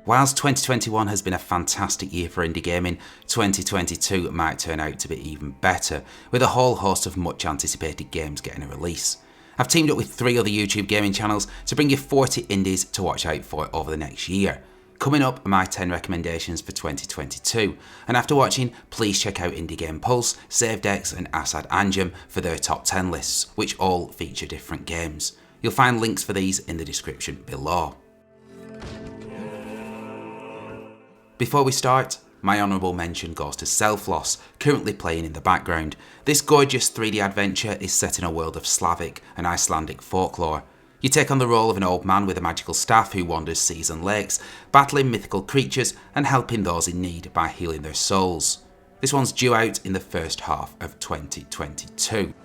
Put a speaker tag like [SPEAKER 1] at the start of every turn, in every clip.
[SPEAKER 1] Whilst 2021 has been a fantastic year for indie gaming, 2022 might turn out to be even better, with a whole host of much anticipated games getting a release. I've teamed up with 3 other YouTube gaming channels to bring you 40 indies to watch out for over the next year. Coming up are my 10 recommendations for 2022, and after watching, please check out Indie Game Pulse, SaveDex and Assad Anjem for their top 10 lists, which all feature different games. You'll find links for these in the description below. Before we start, my honourable mention goes to Selfloss, currently playing in the background. This gorgeous 3D adventure is set in a world of Slavic and Icelandic folklore. You take on the role of an old man with a magical staff who wanders seas and lakes, battling mythical creatures and helping those in need by healing their souls. This one's due out in the first half of 2022.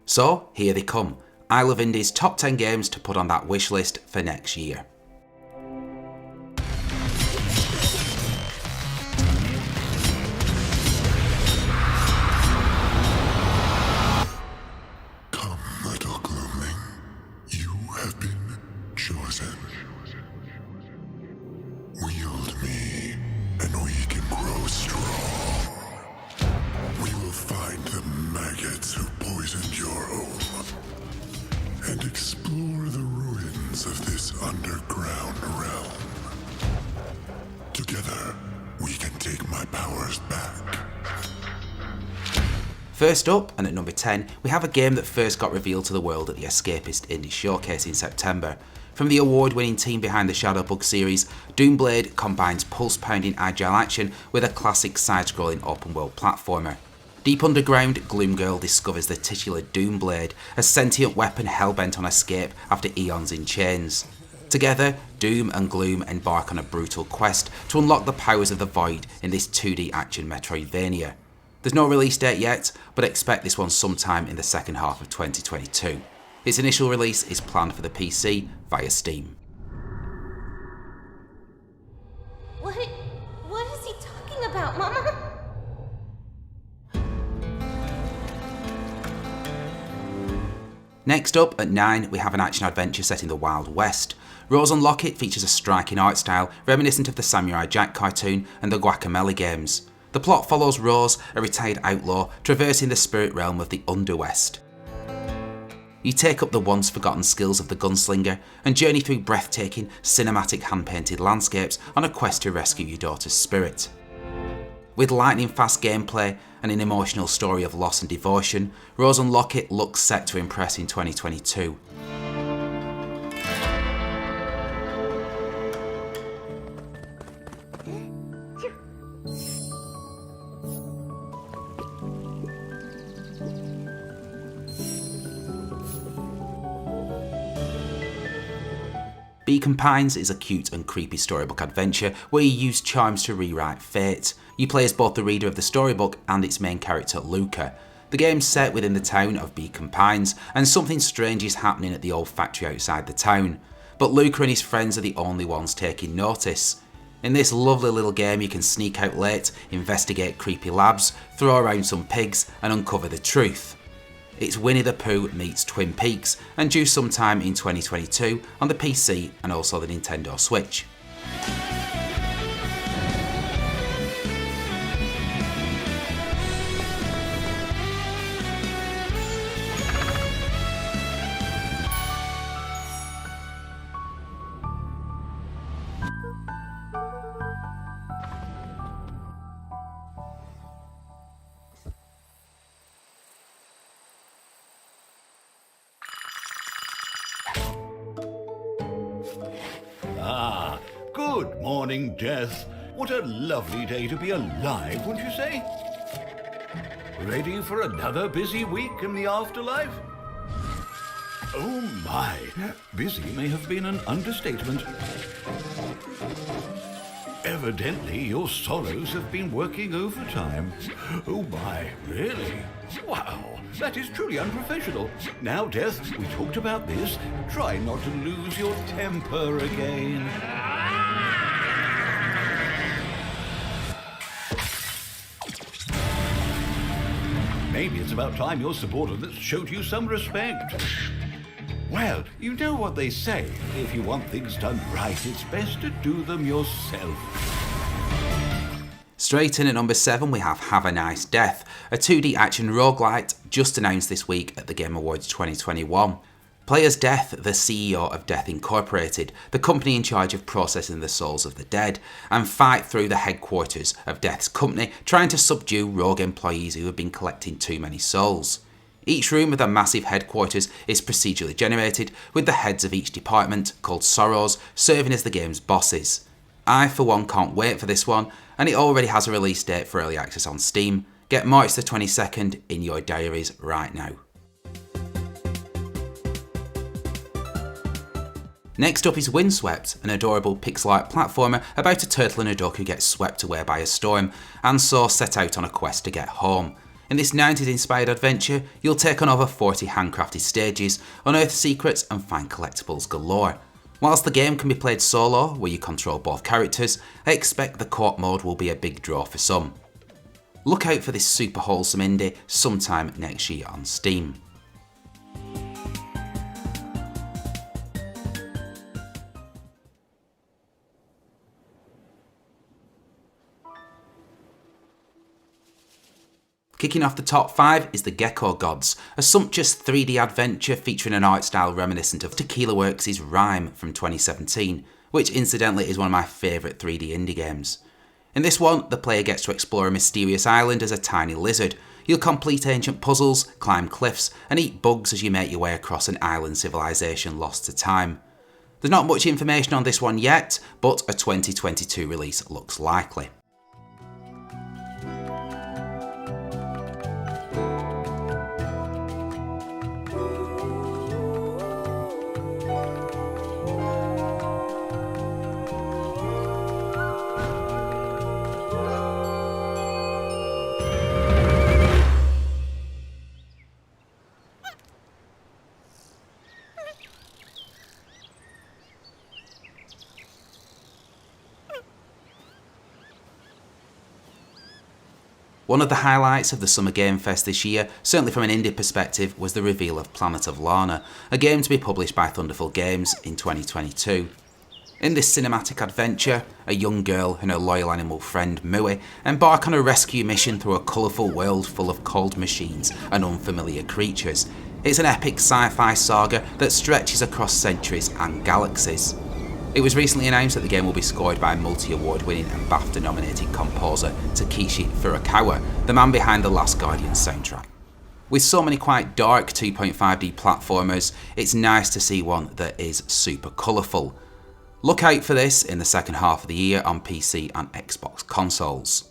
[SPEAKER 1] So, here they come. I Love Indie's top 10 games to put on that wish list for next year.
[SPEAKER 2] Come, little gloomling. You have been chosen. Wield me, and we can grow strong. We will find the maggots who poisoned your home and explore the ruins of this underground realm. Together, we can take my powers back.
[SPEAKER 1] First up, and at number 10, we have a game that first got revealed to the world at the Escapist Indie Showcase in September. From the award-winning team behind the Shadowbug series, Doomblade combines pulse-pounding agile action with a classic side-scrolling open-world platformer. Deep underground, Gloomgirl discovers the titular Doomblade, a sentient weapon hell-bent on escape after eons in chains. Together, Doom and Gloom embark on a brutal quest to unlock the powers of the Void in this 2D action Metroidvania. There's no release date yet, but expect this one sometime in the second half of 2022. Its initial release is planned for the PC via Steam.
[SPEAKER 3] What is he talking about, Mama?
[SPEAKER 1] Next up, at 9, we have an action-adventure set in the Wild West. Rose and Locket features a striking art style reminiscent of the Samurai Jack cartoon and the Guacamelee games. The plot follows Rose, a retired outlaw, traversing the spirit realm of the Underwest. You take up the once forgotten skills of the gunslinger and journey through breathtaking, cinematic hand-painted landscapes on a quest to rescue your daughter's spirit. With lightning-fast gameplay and an emotional story of loss and devotion, Rose and Locket looks set to impress in 2022. Beacon Pines is a cute and creepy storybook adventure where you use charms to rewrite fate. You play as both the reader of the storybook and its main character, Luca. The game's set within the town of Beacon Pines, and something strange is happening at the old factory outside the town. But Luca and his friends are the only ones taking notice. In this lovely little game you can sneak out late, investigate creepy labs, throw around some pigs and uncover the truth. It's Winnie the Pooh meets Twin Peaks, and due sometime in 2022 on the PC and also the Nintendo Switch.
[SPEAKER 4] Good morning, Death. What a lovely day to be alive, wouldn't you say? Ready for another busy week in the afterlife? Oh my, busy may have been an understatement. Evidently, your sorrows have been working overtime. Oh my, really? Wow, that is truly unprofessional. Now, Death, we talked about this. Try not to lose your temper again. maybe it's about time your subordinates showed you some respect. Well, you know what they say. If you want things done right, it's best to do them yourself.
[SPEAKER 1] Straight in at number 7 we have a Nice Death, a 2D action roguelite just announced this week at the Game Awards 2021. Play as Death, the CEO of Death Incorporated, the company in charge of processing the souls of the dead, and fight through the headquarters of Death's company, trying to subdue rogue employees who have been collecting too many souls. Each room of the massive headquarters is procedurally generated, with the heads of each department, called Sorrows, serving as the game's bosses. I, for one, can't wait for this one, and it already has a release date for early access on Steam. Get March the 22nd in your diaries right now. Next up is Windswept, an adorable pixel art platformer about a turtle and a duck who get swept away by a storm, and so set out on a quest to get home. In this 90s inspired adventure, you'll take on over 40 handcrafted stages, unearth secrets and find collectibles galore. Whilst the game can be played solo, where you control both characters, I expect the co-op mode will be a big draw for some. Look out for this super wholesome indie sometime next year on Steam. Kicking off the top 5 is the Gekko Gods, a sumptuous 3D adventure featuring an art style reminiscent of Tequila Works' Rime from 2017, which incidentally is one of my favourite 3D indie games. In this one, the player gets to explore a mysterious island as a tiny lizard. You'll complete ancient puzzles, climb cliffs, and eat bugs as you make your way across an island civilization lost to time. There's not much information on this one yet, but a 2022 release looks likely. One of the highlights of the Summer Game Fest this year, certainly from an indie perspective, was the reveal of Planet of Lana, a game to be published by Thunderful Games in 2022. In this cinematic adventure, a young girl and her loyal animal friend Mui embark on a rescue mission through a colourful world full of cold machines and unfamiliar creatures. It's an epic sci-fi saga that stretches across centuries and galaxies. It was recently announced that the game will be scored by multi-award winning and BAFTA-nominated composer Takeshi Furukawa, the man behind the Last Guardian soundtrack. With so many quite dark 2.5D platformers, it's nice to see one that is super colourful. Look out for this in the second half of the year on PC and Xbox consoles.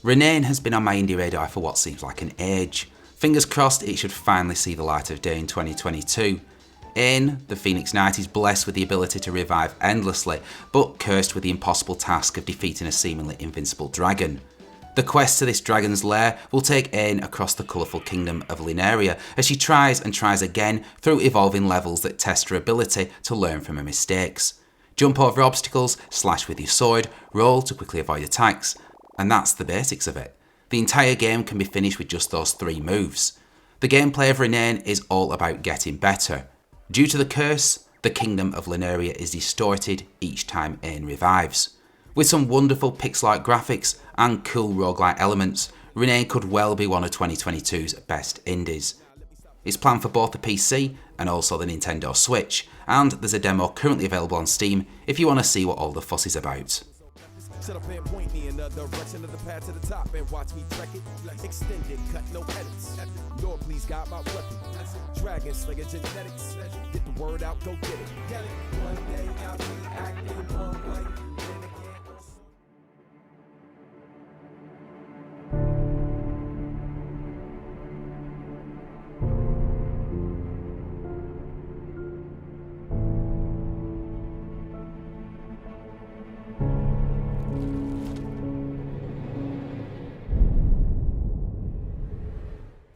[SPEAKER 1] Renaine has been on my indie radar for what seems like an age. Fingers crossed it should finally see the light of day in 2022. The Phoenix Knight is blessed with the ability to revive endlessly, but cursed with the impossible task of defeating a seemingly invincible dragon. The quest to this dragon's lair will take Aine across the colourful kingdom of Lunaria as she tries and tries again through evolving levels that test her ability to learn from her mistakes. Jump over obstacles, slash with your sword, roll to quickly avoid attacks, and that's the basics of it. The entire game can be finished with just those 3 moves. The gameplay of Renaine is all about getting better. Due to the curse, the kingdom of Lunaria is distorted each time Aine revives. With some wonderful pixel art graphics and cool roguelike elements, Renaine could well be one of 2022's best indies. It's planned for both the PC and also the Nintendo Switch, and there's a demo currently available on Steam if you want to see what all the fuss is about.
[SPEAKER 5] Shut up and point me in the direction of the path to the top and watch me trek it. Extended, cut no edits. Lord, please guide my weapon. Dragon Slayer genetics. Get the word out, go get it. One day I'll be acting one way.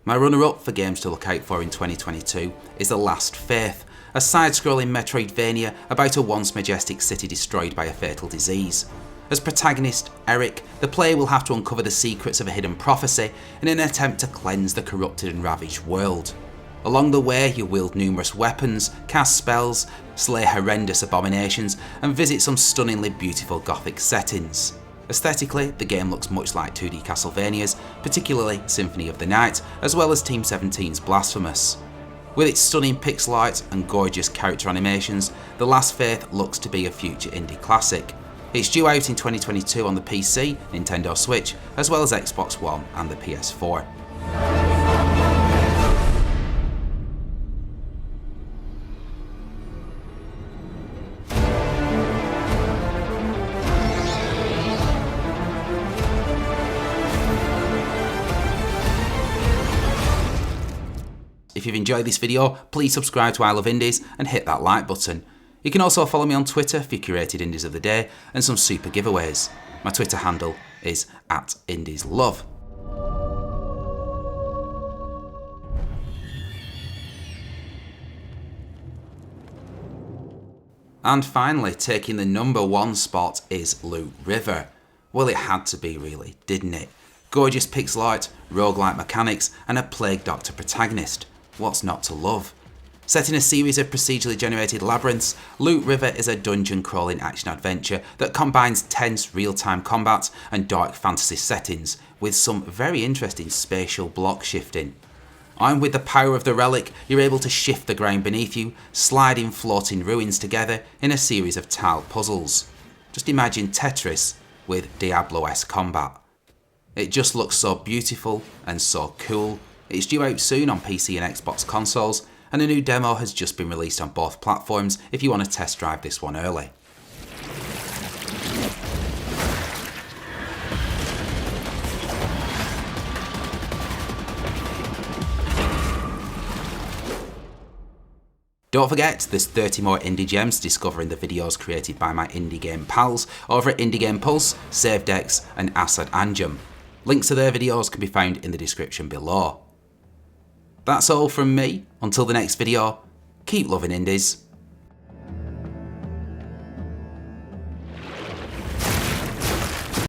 [SPEAKER 1] My runner-up for games to look out for in 2022 is The Last Faith, a side-scrolling Metroidvania about a once majestic city destroyed by a fatal disease. As protagonist, Eric, the player will have to uncover the secrets of a hidden prophecy in an attempt to cleanse the corrupted and ravaged world. Along the way, you wield numerous weapons, cast spells, slay horrendous abominations, and visit some stunningly beautiful gothic settings. Aesthetically, the game looks much like 2D Castlevanias, particularly Symphony of the Night, as well as Team 17's Blasphemous. With its stunning pixel art and gorgeous character animations, The Last Faith looks to be a future indie classic. It's due out in 2022 on the PC, Nintendo Switch, as well as Xbox One and the PS4. If you've enjoyed this video, please subscribe to I Love Indies and hit that like button. You can also follow me on Twitter for your curated indies of the day and some super giveaways. My Twitter handle is @IndiesLove. And finally, taking the #1 spot is Loot River. Well, it had to be really, didn't it? Gorgeous pixel art, roguelike mechanics, and a plague doctor protagonist. What's not to love? Set in a series of procedurally generated labyrinths, Loot River is a dungeon crawling action adventure that combines tense real-time combat and dark fantasy settings with some very interesting spatial block shifting. Armed with the power of the relic, you're able to shift the ground beneath you, sliding floating ruins together in a series of tiled puzzles. Just imagine Tetris with Diablo-esque combat. It just looks so beautiful and so cool. It's due out soon on PC and Xbox consoles, and a new demo has just been released on both platforms if you want to test drive this one early. Don't forget, there's 30 more indie gems to discover in the videos created by my indie game pals over at Indie Game Pulse, Save Dex and Assad Anjum. Links to their videos can be found in the description below. That's all from me. Until the next video, keep loving indies.